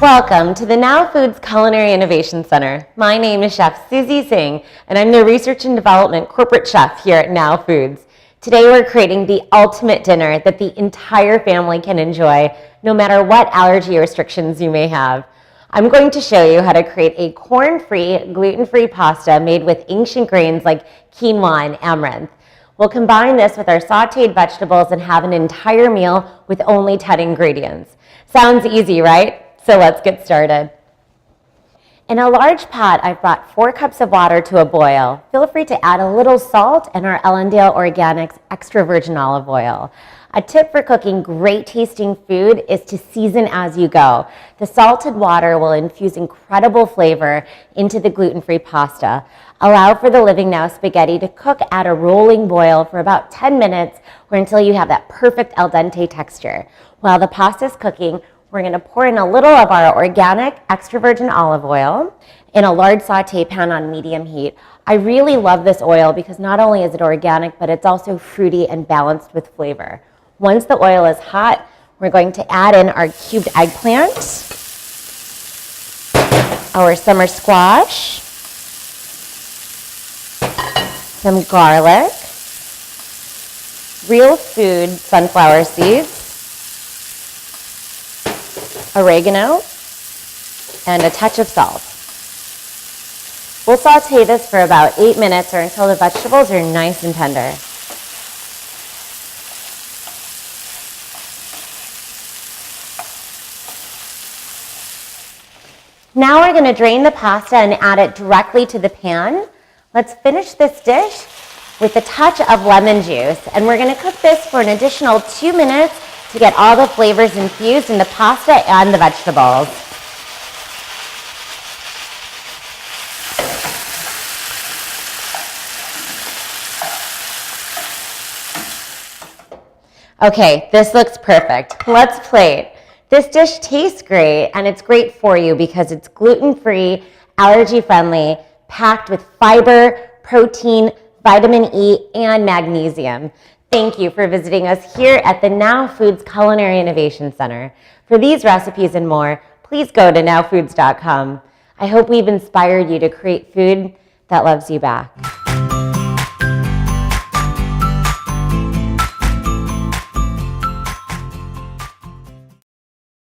Welcome to the Now Foods Culinary Innovation Center. My name is Chef Suzy Singh, and I'm the Research and Development Corporate Chef here at Now Foods. Today we're creating the ultimate dinner that the entire family can enjoy, no matter what allergy restrictions you may have. I'm going to show you how to create a corn-free, gluten-free pasta made with ancient grains like quinoa and amaranth. We'll combine this with our sautéed vegetables and have an entire meal with only 10 ingredients. Sounds easy, right? So let's get started. In a large pot, I've brought 4 cups of water to a boil. Feel free to add a little salt and our Ellyndale Organics extra virgin olive oil. A tip for cooking great tasting food is to season as you go. The salted water will infuse incredible flavor into the gluten-free pasta. Allow for the Living Now spaghetti to cook at a rolling boil for about 10 minutes or until you have that perfect al dente texture. While the pasta is cooking, we're going to pour in a little of our organic extra virgin olive oil in a large saute pan on medium heat. I really love this oil because not only is it organic, but it's also fruity and balanced with flavor. Once the oil is hot, we're going to add in our cubed eggplant, our summer squash, some garlic, real food sunflower seeds, oregano, and a touch of salt. We'll saute this for about 8 minutes or until the vegetables are nice and tender. Now we're going to drain the pasta and add it directly to the pan. Let's finish this dish with a touch of lemon juice, and we're going to cook this for an additional 2 minutes to get all the flavors infused in the pasta and the vegetables. Okay, this looks perfect. Let's plate. This dish tastes great, and it's great for you because it's gluten-free, allergy-friendly, packed with fiber, protein, vitamin E, and magnesium. Thank you for visiting us here at the Now Foods Culinary Innovation Center. For these recipes and more, please go to nowfoods.com. I hope we've inspired you to create food that loves you back.